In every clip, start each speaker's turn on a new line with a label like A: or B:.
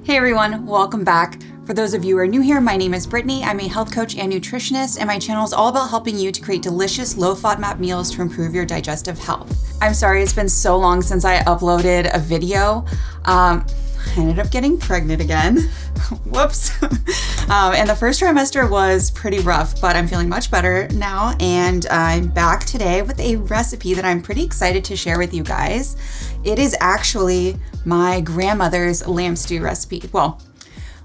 A: Hey everyone, welcome back. For those of you who are new here, my name is Brittany. I'm a health coach and nutritionist, and my channel is all about helping you to create delicious low FODMAP meals to improve your digestive health. I'm sorry it's been so long since I uploaded a video. I ended up getting pregnant again. Whoops. And the first trimester was pretty rough, but I'm feeling much better now, and I'm back today with a recipe that I'm pretty excited to share with you guys. It is actually my grandmother's lamb stew recipe. Well,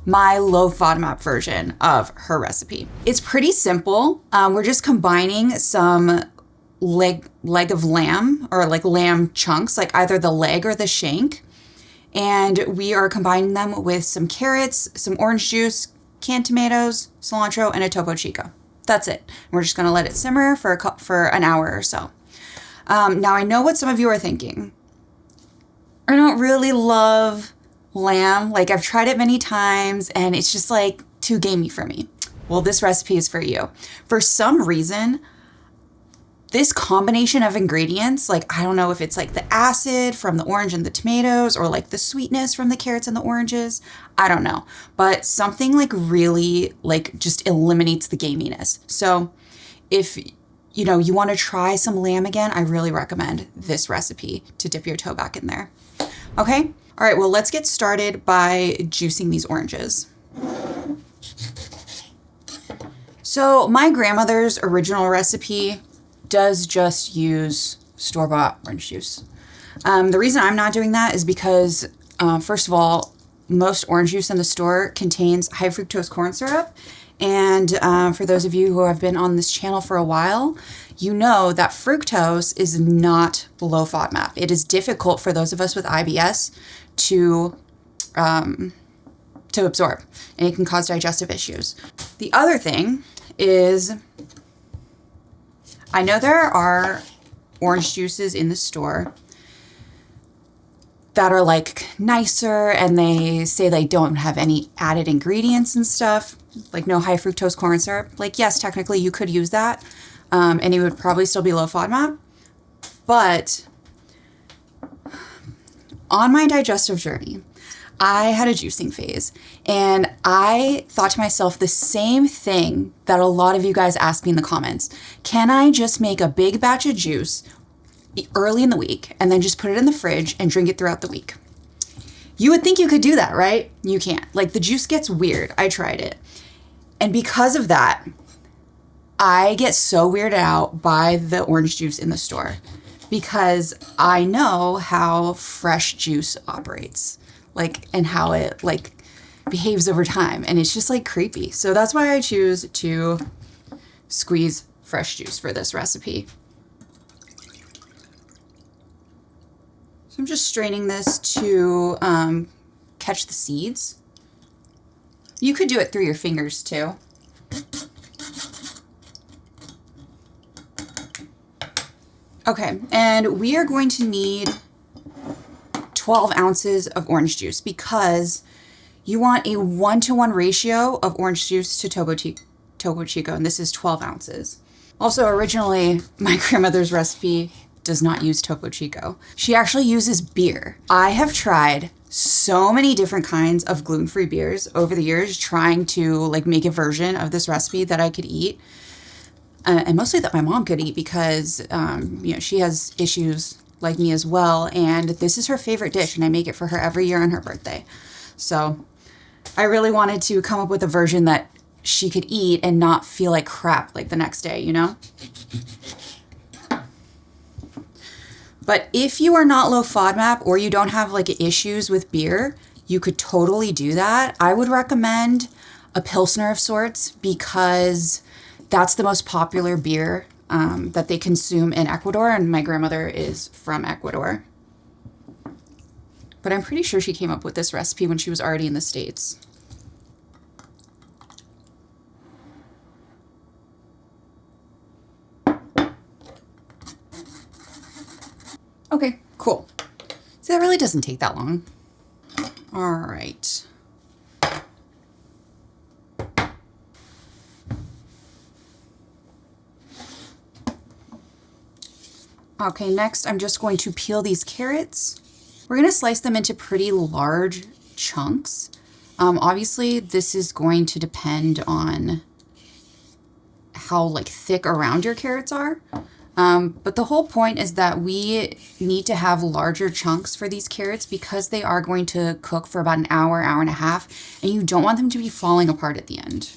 A: my low FODMAP version of her recipe. It's pretty simple. We're just combining some leg of lamb, or like lamb chunks, like either the leg or the shank. And we are combining them with some carrots, some orange juice, canned tomatoes, cilantro, and a Topo Chico. That's it. We're just gonna let it simmer for an hour or so. Now I know what some of you are thinking. I don't really love lamb. Like, I've tried it many times and it's just like too gamey for me. Well, this recipe is for you. For some reason, this combination of ingredients, like, I don't know if it's like the acid from the orange and the tomatoes or like the sweetness from the carrots and the oranges, I don't know. But something like really like just eliminates the gaminess. So if you know you want to try some lamb again, I really recommend this recipe to dip your toe back in there. Okay? All right, well, let's get started by juicing these oranges. So my grandmother's original recipe does just use store-bought orange juice. The reason I'm not doing that is because, first of all, most orange juice in the store contains high fructose corn syrup. And for those of you who have been on this channel for a while, you know that fructose is not low FODMAP. It is difficult for those of us with IBS to absorb, and it can cause digestive issues. The other thing is, I know there are orange juices in the store that are like nicer and they say they don't have any added ingredients and stuff, like no high fructose corn syrup. Like, yes, technically you could use that, and it would probably still be low FODMAP. But on my digestive journey, I had a juicing phase, and I thought to myself the same thing that a lot of you guys ask me in the comments. Can I just make a big batch of juice early in the week and then just put it in the fridge and drink it throughout the week? You would think you could do that, right? You can't. Like, the juice gets weird. I tried it. And because of that, I get so weirded out by the orange juice in the store because I know how fresh juice operates. Like, and how it like behaves over time, and it's just like creepy. So that's why I choose to squeeze fresh juice for this recipe. So I'm just straining this to catch the seeds. You could do it through your fingers too. Okay, and we are going to need 12 ounces of orange juice because you want a 1-to-1 ratio of orange juice to Topo Chico, and this is 12 ounces. Also, originally, my grandmother's recipe does not use Topo Chico. She actually uses beer. I have tried so many different kinds of gluten-free beers over the years, trying to like make a version of this recipe that I could eat, and mostly that my mom could eat because you know, she has issues like me as well, and this is her favorite dish, and I make it for her every year on her birthday. So I really wanted to come up with a version that she could eat and not feel like crap like the next day, you know? But if you are not low FODMAP or you don't have like issues with beer, you could totally do that. I would recommend a Pilsner of sorts because that's the most popular beer that they consume in Ecuador, and my grandmother is from Ecuador. But I'm pretty sure she came up with this recipe when she was already in the States. Okay, cool. So that really doesn't take that long. All right. Okay, next I'm just going to peel these carrots. We're gonna slice them into pretty large chunks. Obviously, this is going to depend on how like thick around your carrots are. But the whole point is that we need to have larger chunks for these carrots because they are going to cook for about an hour, hour and a half, and you don't want them to be falling apart at the end.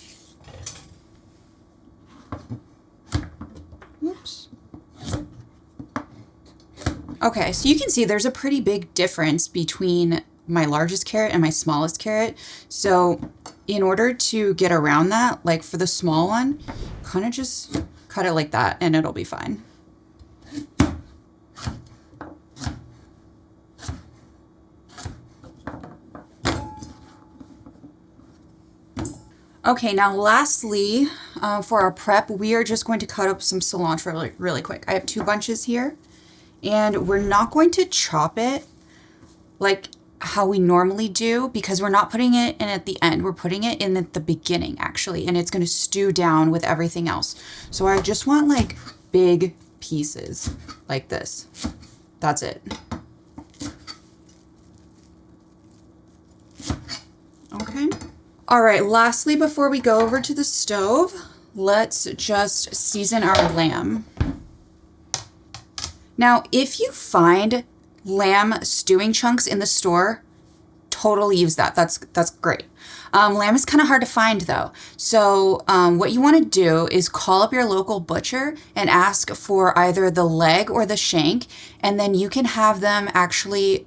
A: Oops. Okay, so you can see there's a pretty big difference between my largest carrot and my smallest carrot. So in order to get around that, like for the small one, kind of just cut it like that and it'll be fine. Okay, now lastly, for our prep, we are just going to cut up some cilantro really quick. I have 2 bunches here, and we're not going to chop it like how we normally do because we're not putting it in at the end. We're putting it in at the beginning, actually, and it's going to stew down with everything else. So I just want like big pieces like this. That's it. Okay. All right, lastly, before we go over to the stove, let's just season our lamb. Now, if you find lamb stewing chunks in the store, totally use that. That's great. Lamb is kind of hard to find though. So what you want to do is call up your local butcher and ask for either the leg or the shank, and then you can have them actually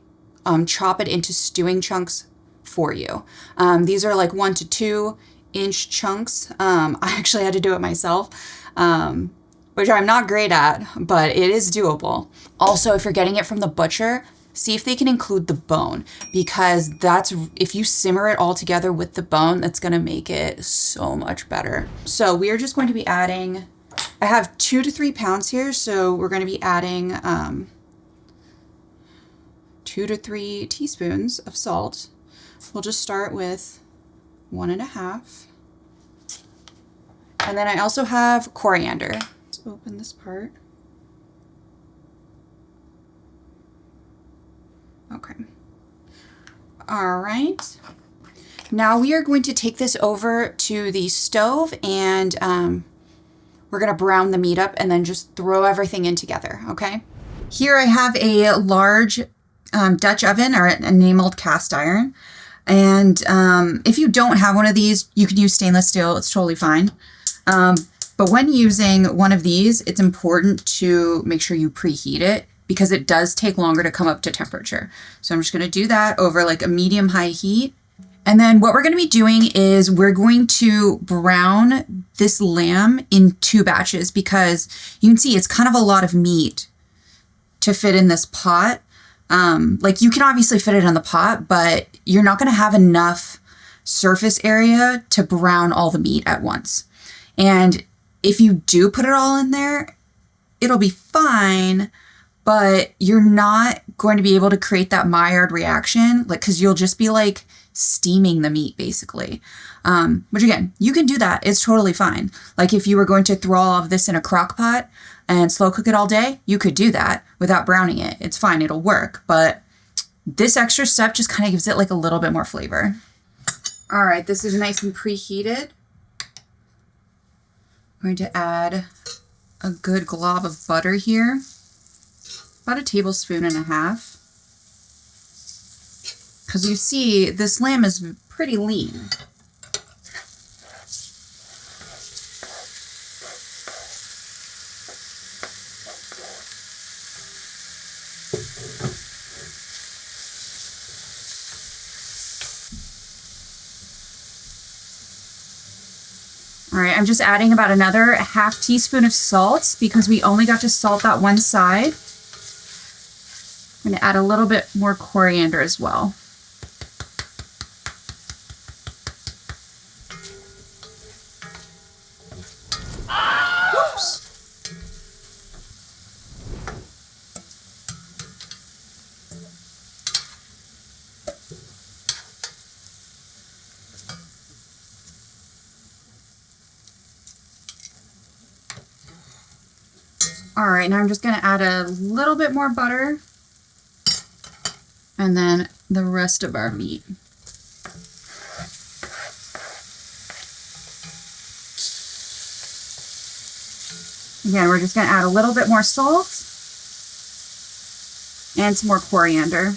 A: chop it into stewing chunks for you. These are like 1 to 2 inch chunks. I actually had to do it myself, which I'm not great at, but it is doable. Also, if you're getting it from the butcher, see if they can include the bone, because if you simmer it all together with the bone, that's gonna make it so much better. So we are just going to be adding, I have 2 to 3 pounds here, so we're gonna be adding 2 to 3 teaspoons of salt. We'll just start with 1.5. And then I also have coriander. Let's open this part. Okay. All right. Now we are going to take this over to the stove and we're going to brown the meat up and then just throw everything in together, okay? Here I have a large Dutch oven or an enameled cast iron. And if you don't have one of these, you can use stainless steel. It's totally fine. But when using one of these, it's important to make sure you preheat it because it does take longer to come up to temperature. So I'm just going to do that over like a medium-high heat. And then what we're going to be doing is we're going to brown this lamb in 2 batches because you can see it's kind of a lot of meat to fit in this pot. Like you can obviously fit it in the pot, but you're not going to have enough surface area to brown all the meat at once. And if you do put it all in there, it'll be fine, but you're not going to be able to create that Maillard reaction, like, cause you'll just be like steaming the meat basically. Which again, you can do that. It's totally fine. Like if you were going to throw all of this in a crock pot and slow cook it all day, you could do that without browning it. It's fine, it'll work, but this extra step just kind of gives it like a little bit more flavor. All right, this is nice and preheated. I'm going to add a good glob of butter here, about 1.5 tablespoons. Because you see, this lamb is pretty lean. All right, I'm just adding about another 1/2 teaspoon of salt because we only got to salt that one side. I'm going to add a little bit more coriander as well. Whoops. All right, now I'm just going to add a little bit more butter and then the rest of our meat. Again, we're just going to add a little bit more salt and some more coriander.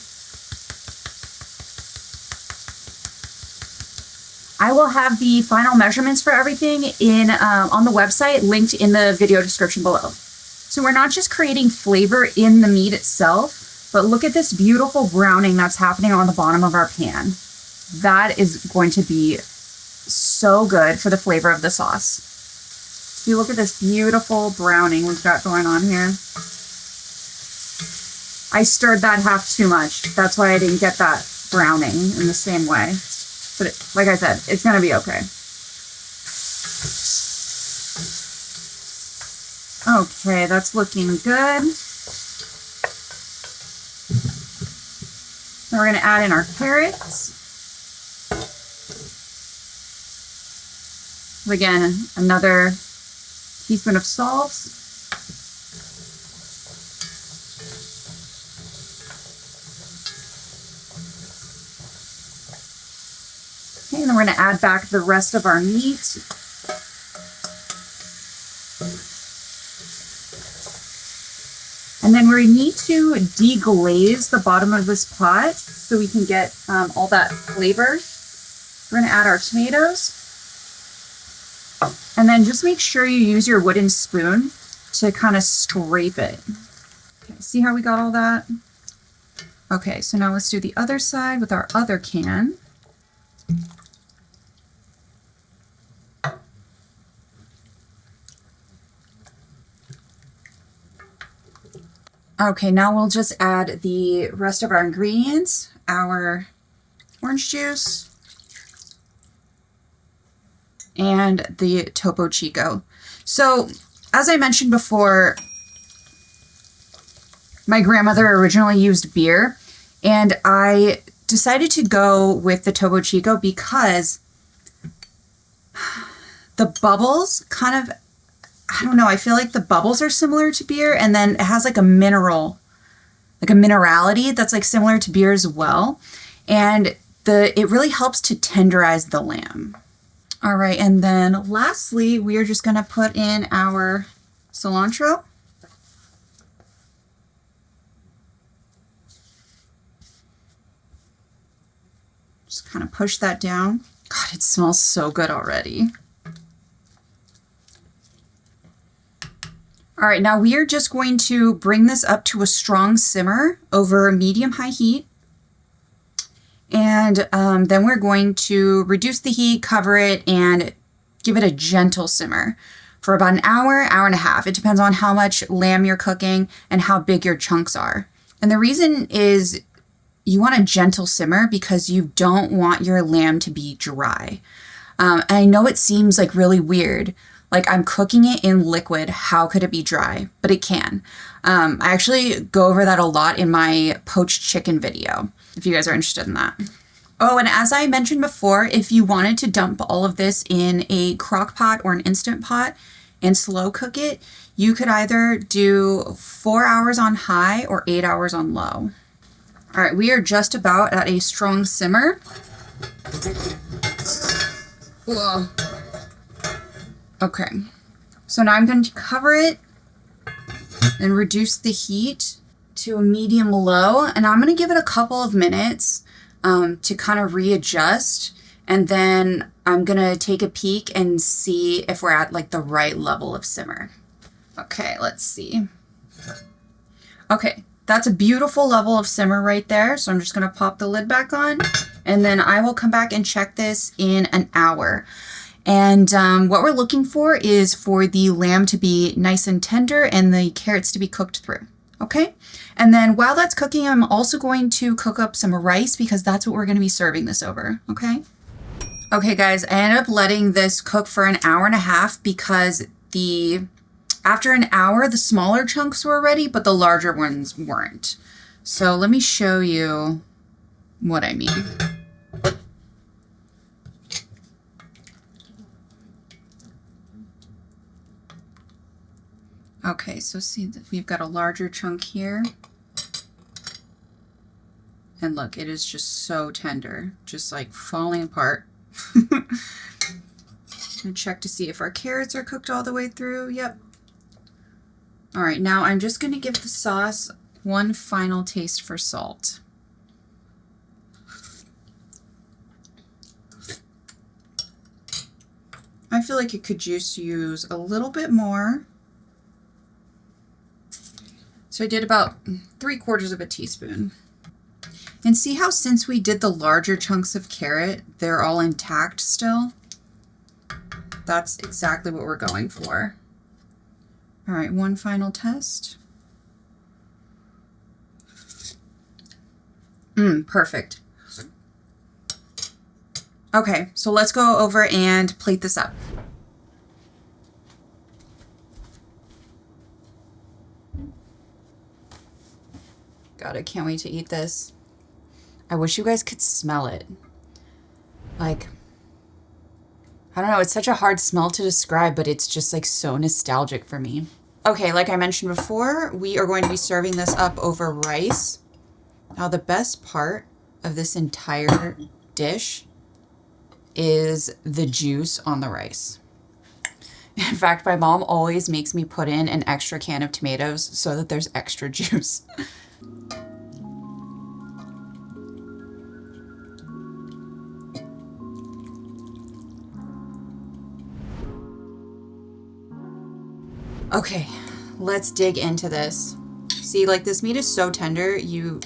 A: I will have the final measurements for everything in on the website, linked in the video description below. So we're not just creating flavor in the meat itself, but look at this beautiful browning that's happening on the bottom of our pan. That is going to be so good for the flavor of the sauce. You look at this beautiful browning we've got going on here. I stirred that half too much. That's why I didn't get that browning in the same way. But like I said, it's going to be okay. Okay, that's looking good. Now we're going to add in our carrots. Again, another teaspoon of salt. Okay, and then we're going to add back the rest of our meat. And then we need to deglaze the bottom of this pot so we can get all that flavor. We're going to add our tomatoes. And then just make sure you use your wooden spoon to kind of scrape it. Okay, see how we got all that? Okay, so now let's do the other side with our other can. Okay, now we'll just add the rest of our ingredients, our orange juice, and the Topo Chico. So, as I mentioned before, my grandmother originally used beer, and I decided to go with the Topo Chico because the bubbles kind of, I don't know, I feel like the bubbles are similar to beer, and then it has like a mineral, like a minerality that's like similar to beer as well. And it really helps to tenderize the lamb. All right, and then lastly, we are just gonna put in our cilantro. Just kind of push that down. God, it smells so good already. All right, now we are just going to bring this up to a strong simmer over medium-high heat. And then we're going to reduce the heat, cover it, and give it a gentle simmer for about an hour, hour and a half. It depends on how much lamb you're cooking and how big your chunks are. And the reason is you want a gentle simmer because you don't want your lamb to be dry. And I know it seems like really weird. Like I'm cooking it in liquid, how could it be dry? But it can. I actually go over that a lot in my poached chicken video, if you guys are interested in that. Oh, and as I mentioned before, if you wanted to dump all of this in a crock pot or an Instant Pot and slow cook it, you could either do 4 hours on high or 8 hours on low. All right, we are just about at a strong simmer. Whoa. Okay, so now I'm going to cover it and reduce the heat to a medium low, and I'm going to give it a couple of minutes to kind of readjust, and then I'm going to take a peek and see if we're at like the right level of simmer. Okay, let's see. Okay, that's a beautiful level of simmer right there, so I'm just going to pop the lid back on, and then I will come back and check this in an hour. And what we're looking for is for the lamb to be nice and tender and the carrots to be cooked through, okay? And then while that's cooking, I'm also going to cook up some rice because that's what we're gonna be serving this over, okay? Okay guys, I ended up letting this cook for an hour and a half because after an hour, the smaller chunks were ready, but the larger ones weren't. So let me show you what I mean. Okay, so see that we've got a larger chunk here. And look, it is just so tender, just like falling apart. And check to see if our carrots are cooked all the way through. Yep. All right, now I'm just gonna give the sauce one final taste for salt. I feel like it could just use a little bit more. So I did about 3/4 of a teaspoon. And see how since we did the larger chunks of carrot, they're all intact still? That's exactly what we're going for. All right, one final test. Perfect. Okay, so let's go over and plate this up. God, I can't wait to eat this. I wish you guys could smell it. Like, I don't know, it's such a hard smell to describe, but it's just like so nostalgic for me. Okay, like I mentioned before, we are going to be serving this up over rice. Now, the best part of this entire dish is the juice on the rice. In fact, my mom always makes me put in an extra can of tomatoes so that there's extra juice. Okay, let's dig into this. See, like this meat is so tender, you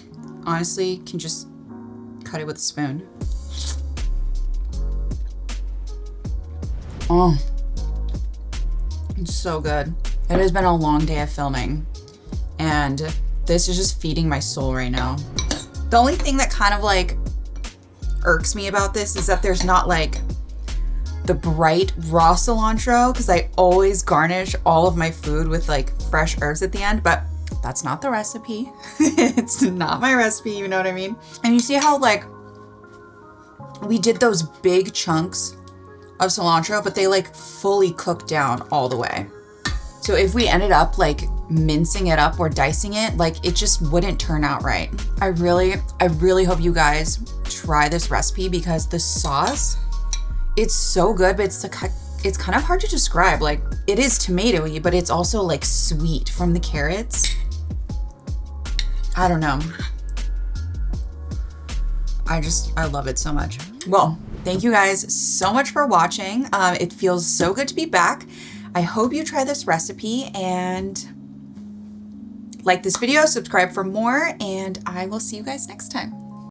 A: honestly can just cut it with a spoon. Oh, it's so good. It has been a long day of filming, and this is just feeding my soul right now. The only thing that kind of like irks me about this is that there's not like the bright raw cilantro, because I always garnish all of my food with like fresh herbs at the end, but that's not the recipe. It's not my recipe, you know what I mean? And you see how like we did those big chunks of cilantro, but they like fully cooked down all the way. So if we ended up like mincing it up or dicing it, like it just wouldn't turn out right. I really hope you guys try this recipe because the sauce, it's so good, but it's kind of hard to describe. Like it is tomatoey, but it's also like sweet from the carrots. I don't know. I love it so much. Well, thank you guys so much for watching. It feels so good to be back. I hope you try this recipe and like this video, subscribe for more, and I will see you guys next time.